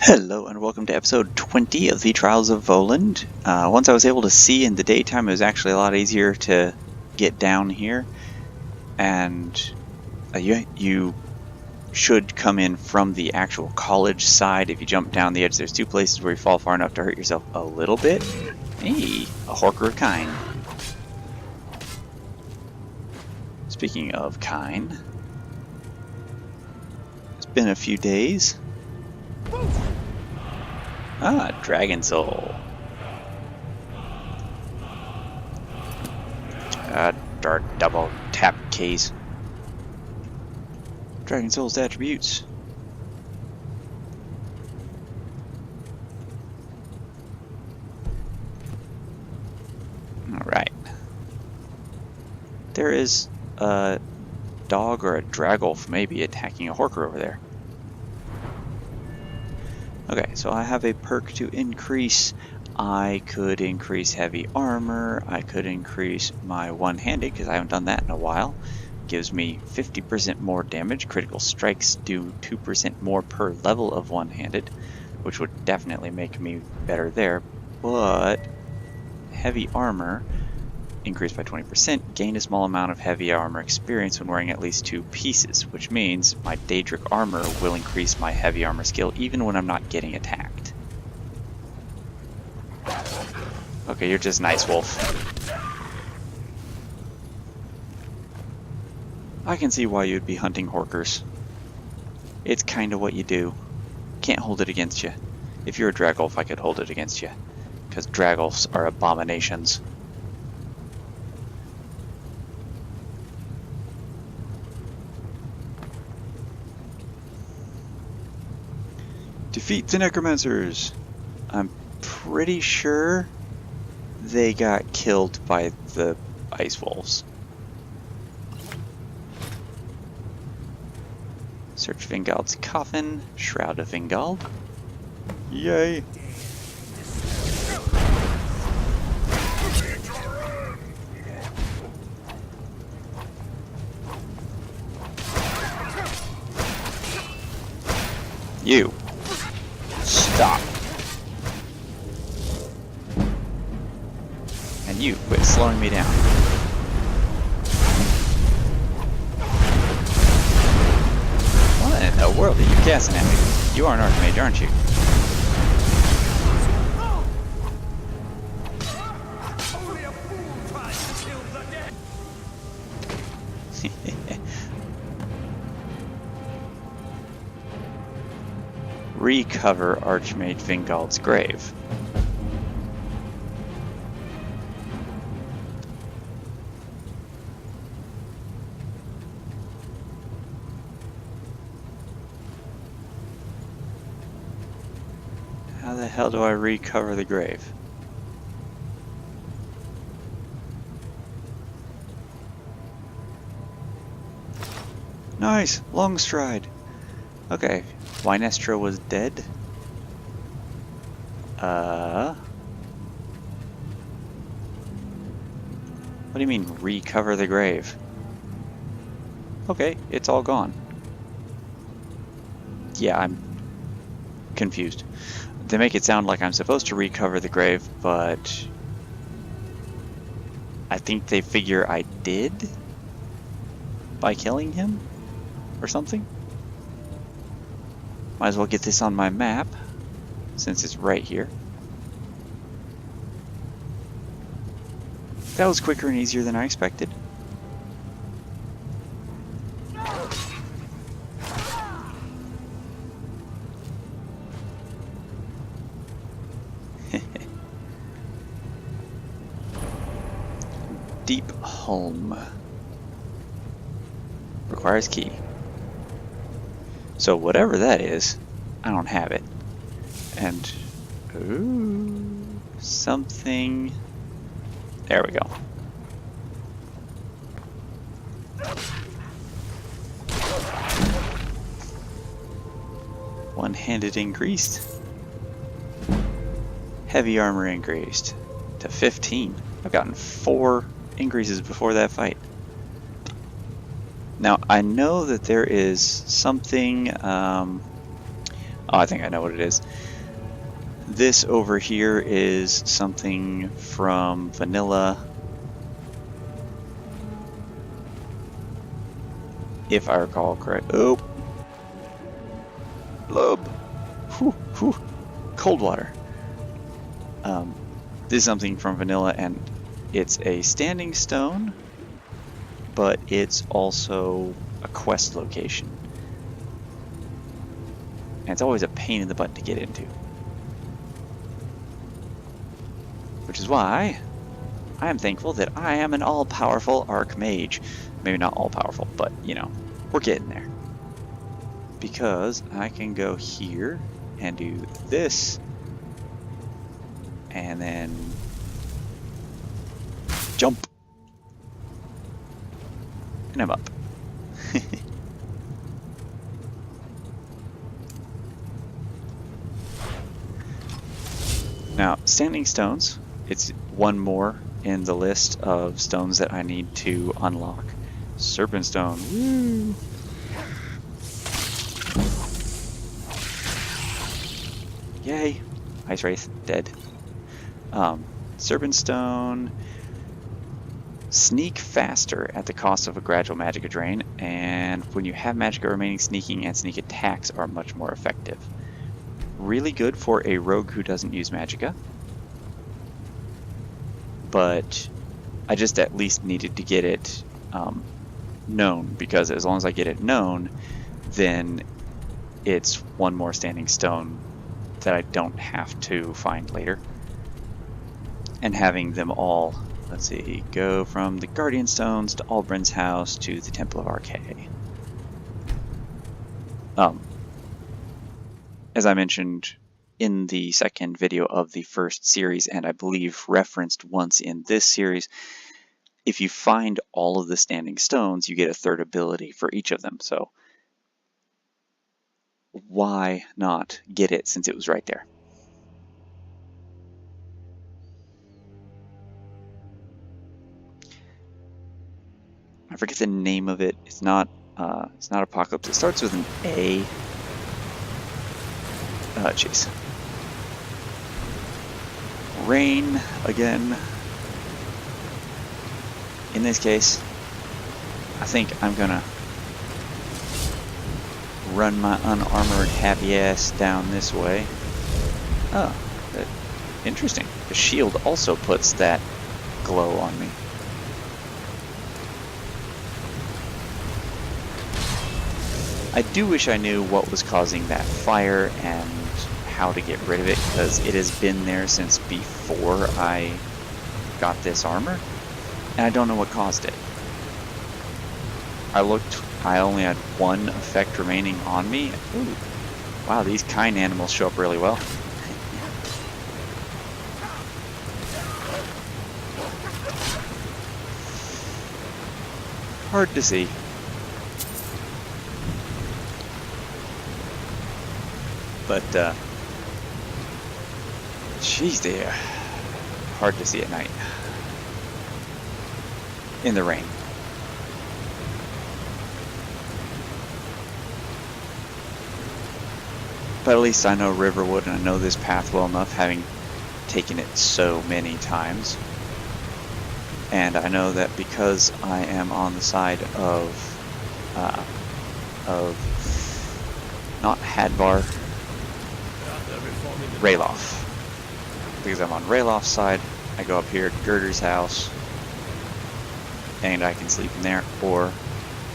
Hello and welcome to episode 20 of the Trials of Voland. Once I was able to see in the daytime, it was actually a lot easier to get down here. And you should come in from the actual college side. If you jump down the edge, there's two places where you fall far enough to hurt yourself a little bit. Hey, a Horker of Kine. Speaking of Kine, it's been a few days. Ah, Dragon Soul. Our double tap case. Dragon Soul's attributes. Alright. There is a dog or a Dragolf maybe attacking a Horker over there. Okay, so I have a perk to increase. I could increase heavy armor. I could increase my one-handed because I haven't done that in a while. Gives me 50% more damage. Critical strikes do 2% more per level of one-handed, which would definitely make me better there. But heavy armor increased by 20%, gain a small amount of heavy armor experience when wearing at least 2 pieces, which means my Daedric armor will increase my heavy armor skill even when I'm not getting attacked. Okay, you're just nice, Wolf. I can see why you'd be hunting Horkers. It's kinda what you do. Can't hold it against you. If you're a Dragolf, I could hold it against you, because Dragolfs are abominations. Defeat the Necromancers! I'm pretty sure they got killed by the Ice Wolves. Search Vingald's coffin. Shroud of Vingald. Yay! You! Stop! And you quit slowing me down. What in the world are you casting at me? You are an Archmage, aren't you? Recover Archmage Vingald's grave. How the hell do I recover the grave? Nice! Long stride! Okay, Wynestra was dead. What do you mean, recover the grave? Okay, it's all gone. Yeah, I'm confused. They make it sound like I'm supposed to recover the grave, but I think they figure I did by killing him or something. Might as well get this on my map since it's right here. That was quicker and easier than I expected. Deep Home. Requires key. So whatever that is, I don't have it. And ooh, something. There we go. One-handed increased. Heavy armor increased to 15. I've gotten 4 increases before that fight. Now, I know that there is something Oh, I think I know what it is. This over here is something from vanilla. If I recall correct. Oh! Lub! Whew, whew. Cold water. This is something from vanilla, and it's a standing stone, but it's also a quest location. And it's always a pain in the butt to get into. Which is why I am thankful that I am an all-powerful archmage. Maybe not all-powerful, but, you know, we're getting there. Because I can go here and do this, and then jump, and I'm up. Now, standing stones, it's one more in the list of stones that I need to unlock. Serpent stone, woo! Yay! Ice Wraith, dead. Serpent stone, sneak faster at the cost of a gradual magicka drain, and when you have magicka remaining, sneaking and sneak attacks are much more effective. Really good for a rogue who doesn't use magicka, but I just at least needed to get it known, because as long as I get it known, then it's one more standing stone that I don't have to find later. And having them all, let's see, go from the Guardian Stones to Albryn's house to the Temple of Archay. As I mentioned in the second video of the first series, and I believe referenced once in this series, if you find all of the standing stones, you get a third ability for each of them. So why not get it since it was right there? I forget the name of it. It's not Apocalypse. It starts with an A. Jeez. Rain again. In this case, I think I'm gonna run my unarmored happy ass down this way. Oh, interesting. The shield also puts that glow on me. I do wish I knew what was causing that fire and how to get rid of it, because it has been there since before I got this armor, and I don't know what caused it. I only had one effect remaining on me. Ooh. Wow, these kind animals show up really well. Hard to see. But, jeez, they're hard to see at night. In the rain. But at least I know Riverwood, and I know this path well enough, having taken it so many times. And I know that because I am on the side of not Hadvar, Ralof. Because I'm on Ralof's side, I go up here to Girder's house, and I can sleep in there. Or,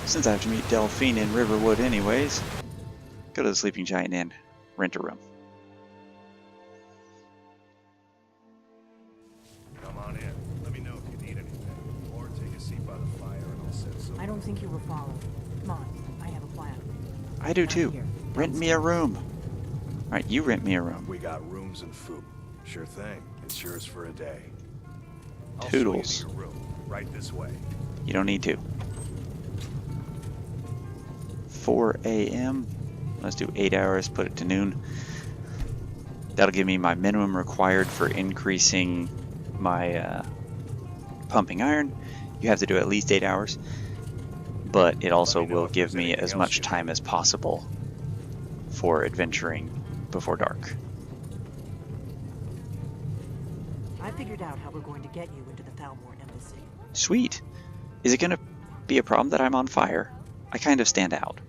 since I have to meet Delphine in Riverwood anyways, go to the Sleeping Giant Inn, rent a room. Come on in. Let me know if you need anything. Or take a seat by the fire and I'll set some... I don't think you were followed. Come on, I have a plan. I do too. Rent me a room. Alright, you rent me a room. We got rooms and food. Sure thing. It's yours for a day. I'll Toodles. show you to your room. Right this way. You don't need to. 4 a.m. Let's do 8 hours, put it to noon. That'll give me my minimum required for increasing my pumping iron. You have to do at least 8 hours. But it also will give me as much time as possible for adventuring before dark. I figured out how we're going to get you into the Thalmor embassy. Sweet. Is it going to be a problem that I'm on fire? I kind of stand out.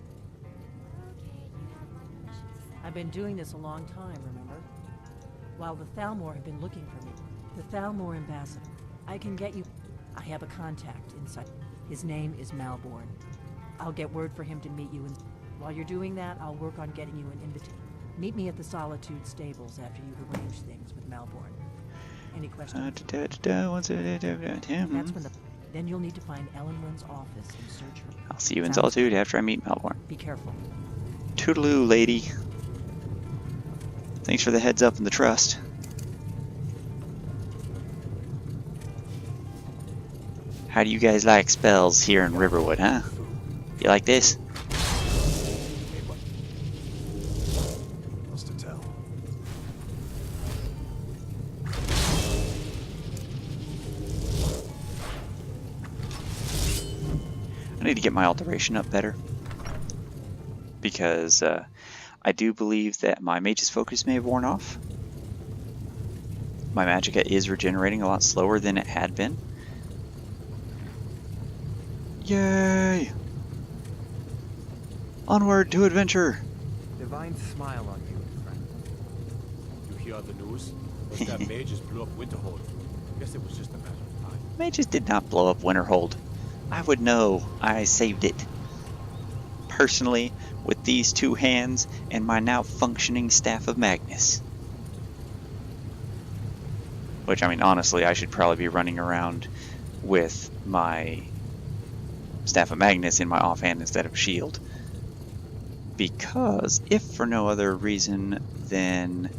I've been doing this a long time, remember? While the Thalmor have been looking for me. The Thalmor ambassador. I can get you... I have a contact inside. His name is Malborn. I'll get word for him to meet you, and while you're doing that, I'll work on getting you an invitation. Meet me at the Solitude stables after you've arranged things with Malborn. Any questions? That's when then you'll need to find Ellenwyn's office and search her. I'll see you in Sounds Solitude good. after I meet Malborn. Be careful. Toodaloo, lady. Thanks for the heads up and the trust. How do you guys like spells here in Riverwood, huh? You like this? What's to tell? I need to get my alteration up better. Because I do believe that my mage's focus may have worn off. My magicka is regenerating a lot slower than it had been. Yay! Onward to adventure! Divine smile on you, friend. You hear the news? Those damn mages blew up Winterhold. Guess it was just a matter of time. Mages did not blow up Winterhold. I would know. I saved it. Personally, with these two hands and my now functioning Staff of Magnus. Which, I mean, honestly, I should probably be running around with my Staff of Magnus in my offhand instead of shield. Because, if for no other reason than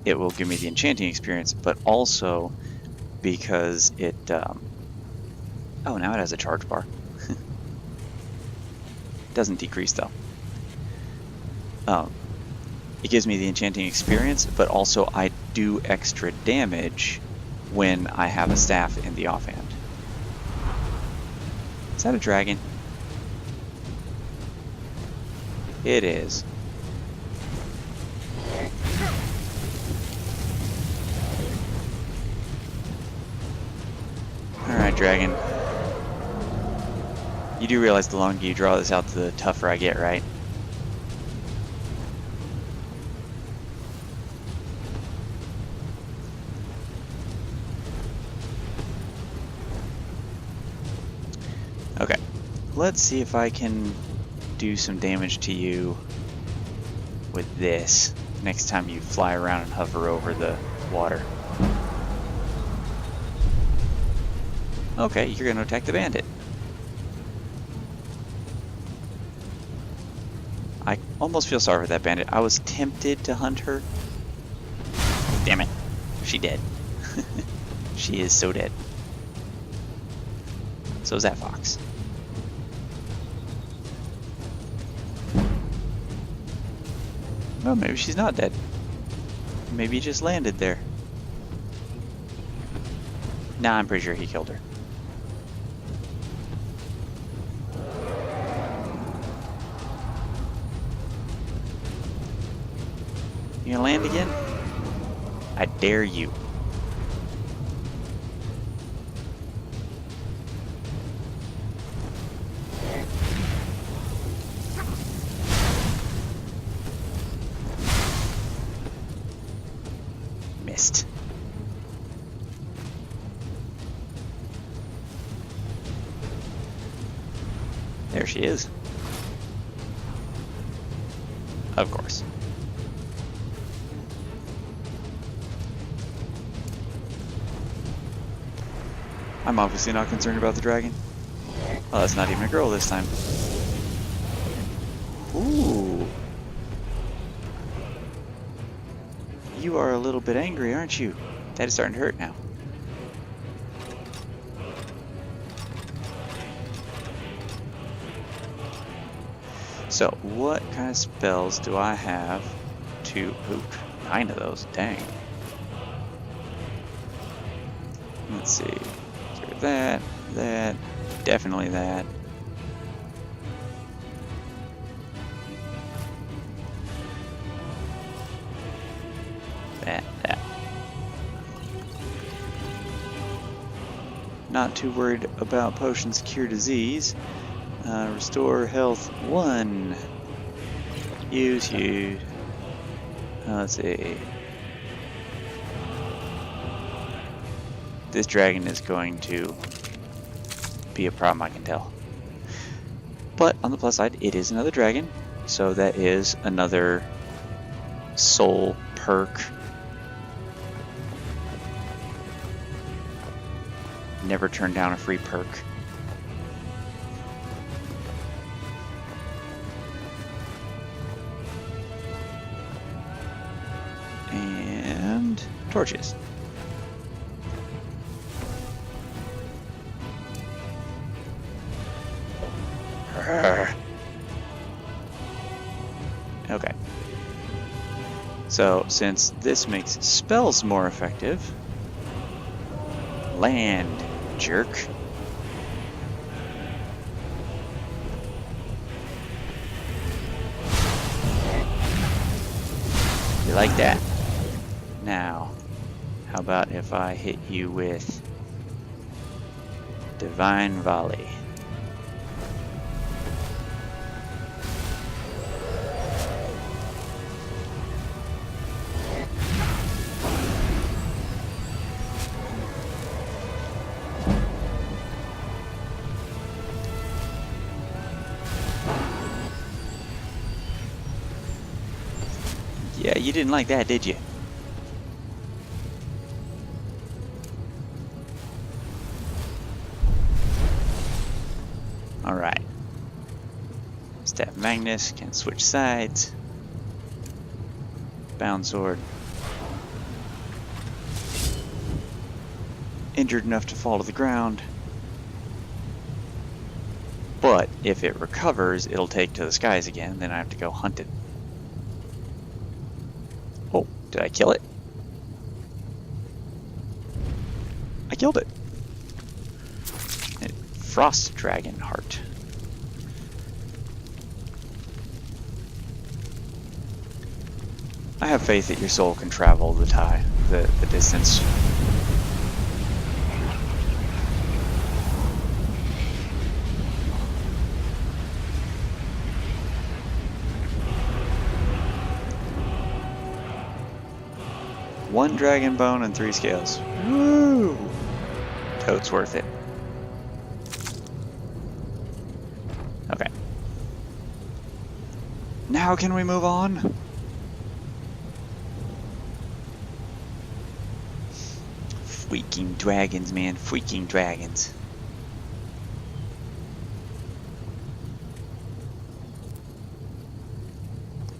it will give me the enchanting experience, but also because it, oh, now it has a charge bar. Doesn't decrease though. It gives me the enchanting experience, but also I do extra damage when I have a staff in the offhand. Is that a dragon? It is. Alright, dragon. You do realize the longer you draw this out, the tougher I get, right? Okay, let's see if I can do some damage to you with this next time you fly around and hover over the water. Okay, you're going to attack the bandit. I almost feel sorry for that bandit. I was tempted to hunt her. Damn it. She dead. She is so dead. So is that fox. Well, maybe she's not dead. Maybe he just landed there. Nah, I'm pretty sure he killed her. You gonna land again? I dare you. Missed. There she is. Of course. I'm obviously not concerned about the dragon. Well, that's not even a girl this time. Ooh. You are a little bit angry, aren't you? That is starting to hurt now. So, what kind of spells do I have to... Ooh, 9 of those, dang. Let's see. That, definitely that. That. Not too worried about potions cure disease. Restore health 1. Use. Let's see. This dragon is going to be a problem, I can tell. But on the plus side, it is another dragon, so that is another soul perk. Never turn down a free perk. And torches. Okay. So, since this makes spells more effective, land, jerk. You like that? Now, how about if I hit you with Divine Volley? Yeah, you didn't like that, did you? Alright. Staff Magnus can switch sides. Bound Sword. Injured enough to fall to the ground. But if it recovers, it'll take to the skies again, then I have to go hunt it. Oh, did I kill it? I killed it. Frost Dragon Heart. I have faith that your soul can travel the distance. One dragon bone and 3 scales. Woo! Totes worth it. Okay. Now can we move on? Freaking dragons, man. Freaking dragons.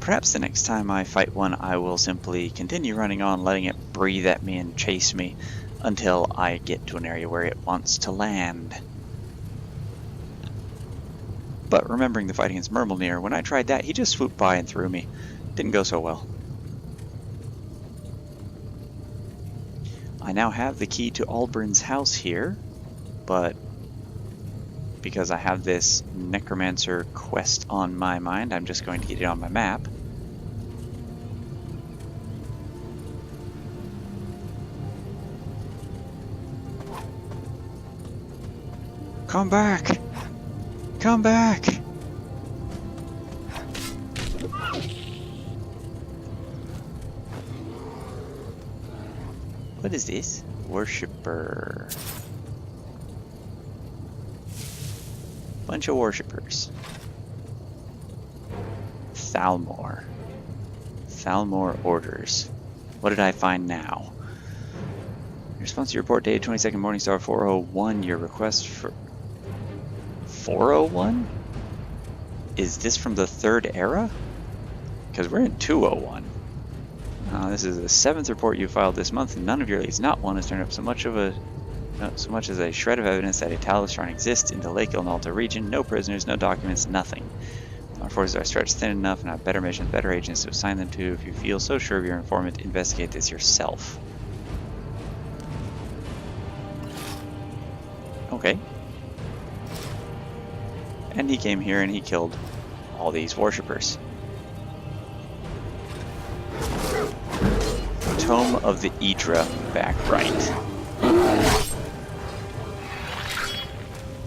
Perhaps the next time I fight one, I will simply continue running on, letting it breathe at me and chase me until I get to an area where it wants to land. But remembering the fight against Myrmilnir, when I tried that, he just swooped by and threw me. Didn't go so well. I now have the key to Albryn's house here, but because I have this Necromancer quest on my mind, I'm just going to get it on my map. Come back! Come back! What is this? Worshipper. Bunch of worshippers. Thalmor. Thalmor orders. What did I find now? Your response to your report dated 22nd Morningstar 401. Your request for 401? Is this from the 3rd era? Because we're in 201. This is the 7th report you filed this month, and none of your leads, not one, has turned up so much as a shred of evidence that a Talos shrine exists in the Lake Ilnalta region. No prisoners, no documents, nothing. Our forces are stretched thin enough and have better missions, better agents to assign them to. If you feel so sure of your informant, investigate this yourself. Okay. And he came here and he killed all these worshippers. Tome of the Idra back right.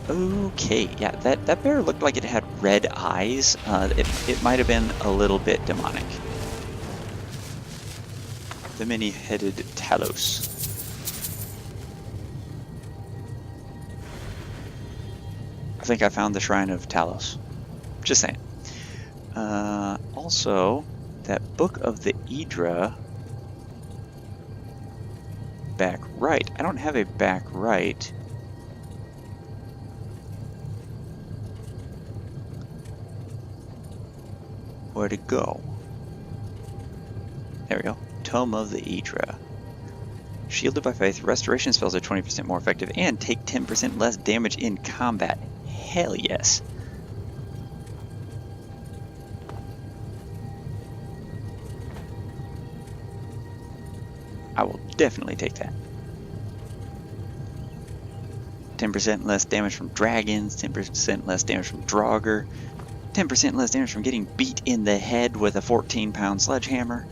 Okay, yeah, that bear looked like it had red eyes. It might have been a little bit demonic. The many-headed Talos. I think I found the Shrine of Talos. Just saying. Also, that Book of the Idra back right. I don't have a back right. Where'd it go? There we go. Tome of the Idra. Shielded by Faith, restoration spells are 20% more effective and take 10% less damage in combat. Hell yes. I will definitely take that. 10% less damage from dragons, 10% less damage from Draugr, 10% less damage from getting beat in the head with a 14-pound sledgehammer.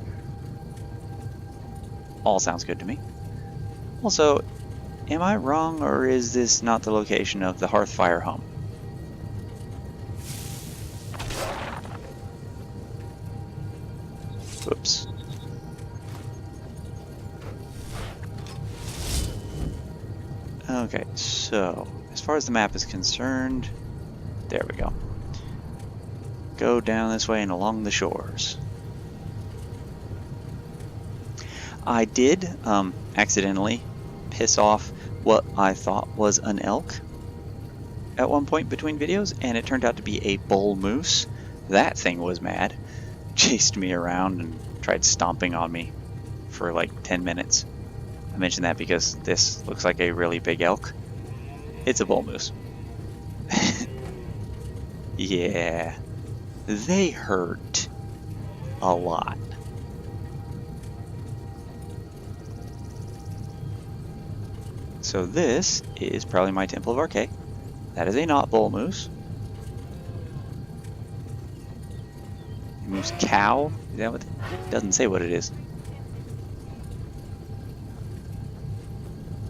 All sounds good to me. Also, am I wrong, or is this not the location of the Hearthfire home? Whoops. Okay, so as far as the map is concerned, there we go. Go down this way and along the shores. I did accidentally piss off what I thought was an elk at one point between videos, and it turned out to be a bull moose. That thing was mad. Chased me around and tried stomping on me for like 10 minutes. I mention that because this looks like a really big elk. It's a bull moose. Yeah, they hurt a lot. So this is probably my Temple of Arche. That is a not bull moose. Moose cow? Is that what? It doesn't say what it is.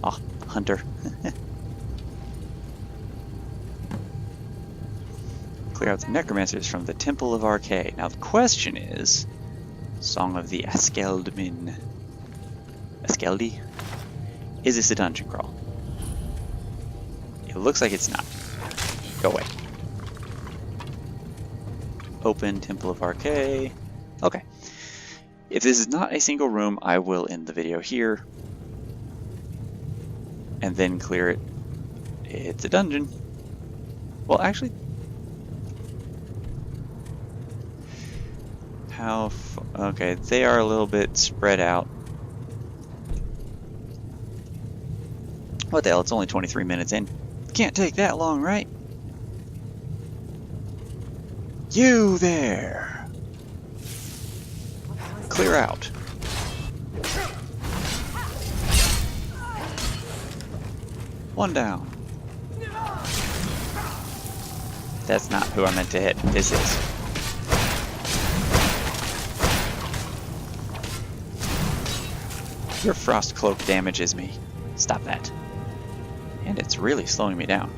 Oh, hunter. Clear out the necromancers from the Temple of Arche. Now the question is, Song of the Askeldmin. Askeldi? Is this a dungeon crawl? It looks like it's not. Go away. Open Temple of Arche. Okay. If this is not a single room, I will end the video here. And then clear it. It's a dungeon. Well, actually... Okay, they are a little bit spread out. What the hell, it's only 23 minutes in. Can't take that long, right? You there! Clear out. One down. That's not who I meant to hit. This is. Your frost cloak damages me. Stop that. And it's really slowing me down.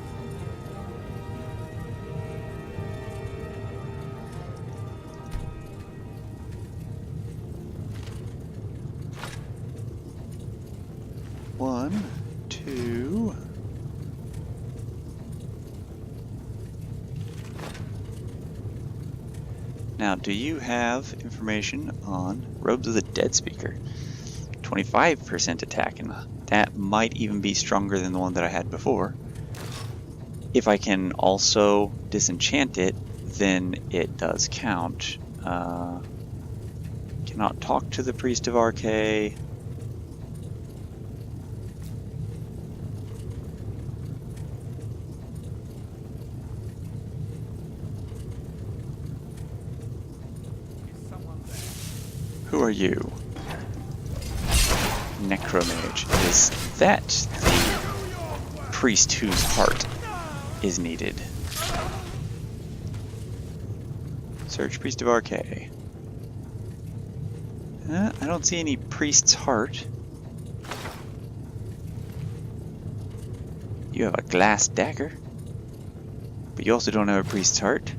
One, two. Now, do you have information on Robes of the Dead Speaker? 25% attack, and that might even be stronger than the one that I had before. If I can also disenchant it, then it does count. Cannot talk to the Priest of Arche. Who are you? Necromage. Is that the priest whose heart is needed? Search Priest of Arche. I don't see any priest's heart. You have a glass dagger, but you also don't have a priest's heart.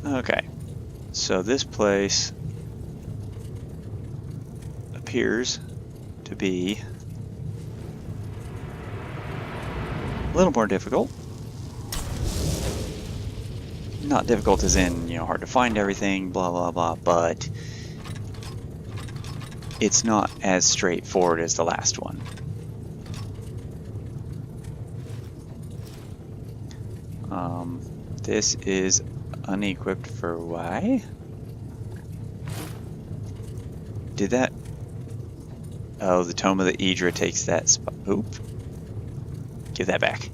Okay, so this place appears to be a little more difficult. Not difficult as in, you know, hard to find everything, blah blah blah, but it's not as straightforward as the last one. This is unequipped for why? Did that? Oh, the Tome of the Aedra takes that spot. Oop. Give that back.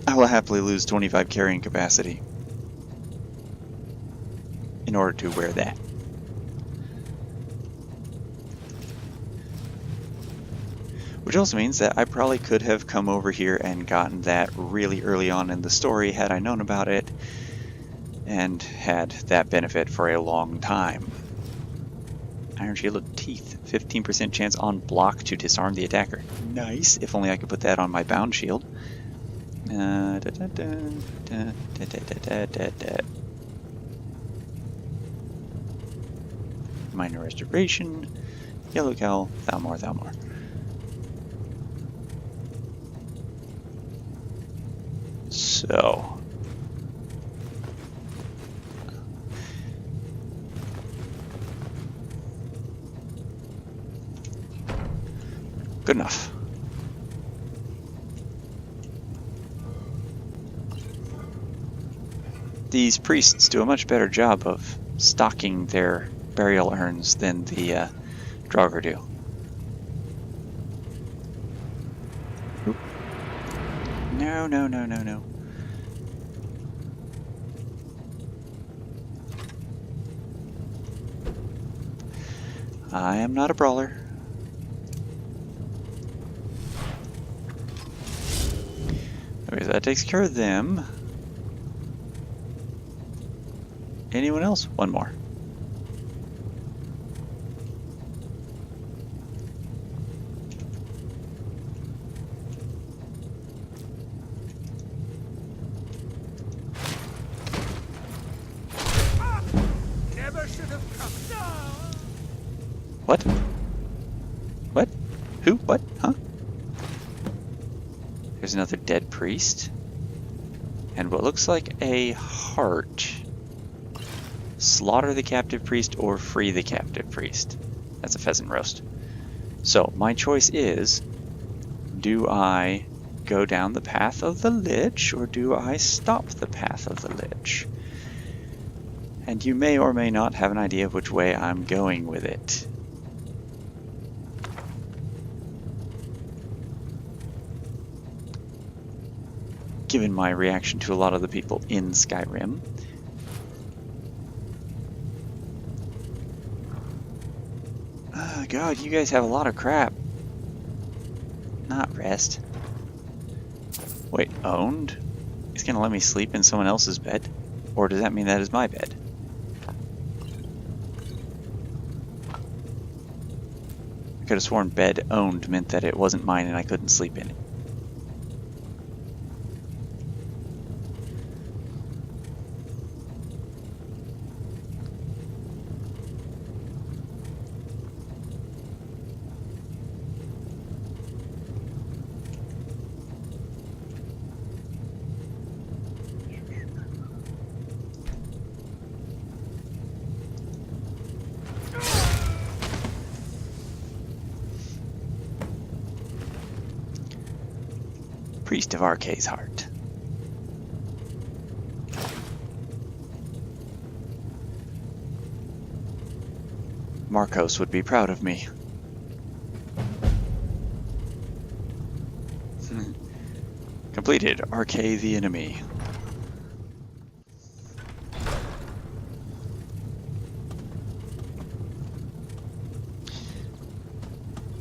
I will happily lose 25 carrying capacity in order to wear that. Which also means that I probably could have come over here and gotten that really early on in the story had I known about it and had that benefit for a long time. Iron Shield of Teeth, 15% chance on block to disarm the attacker. Nice, if only I could put that on my bound shield. Minor Restoration, Yellow Cowl, Thalmor, Thalmor. So, good enough. These priests do a much better job of stocking their burial urns than the Draugr do. Oop. No, no, no, no, no. I am not a brawler. Okay, so that takes care of them. Anyone else? One more. Never should have come. What? What? Who? What? Huh? There's another dead priest. And what looks like a heart. Slaughter the captive priest or free the captive priest. That's a pheasant roast. So, my choice is, do I go down the path of the Lich, or do I stop the path of the Lich? And you may or may not have an idea of which way I'm going with it. Given my reaction to a lot of the people in Skyrim. Oh god, you guys have a lot of crap. Not rest. Wait, owned? He's gonna let me sleep in someone else's bed? Or does that mean that is my bed? I could have sworn bed owned meant that it wasn't mine and I couldn't sleep in it. Priest of Arkay's heart. Marcos would be proud of me. Completed. Arkay the enemy.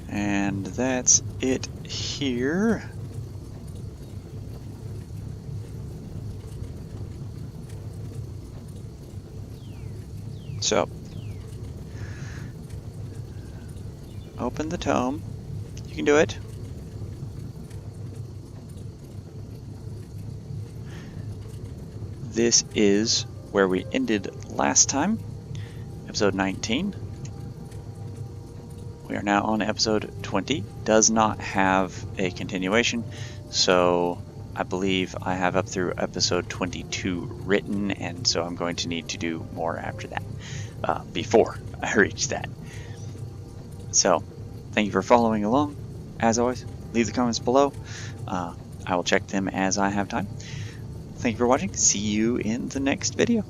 And And that's it here. So, open the tome. You can do it. This is where we ended last time, episode 19. We are now on episode 20. Does not have a continuation, so I believe I have up through episode 22 written, and so I'm going to need to do more after that, before I reach that. So, thank you for following along. As always, leave the comments below. I will check them as I have time. Thank you for watching. See you in the next video.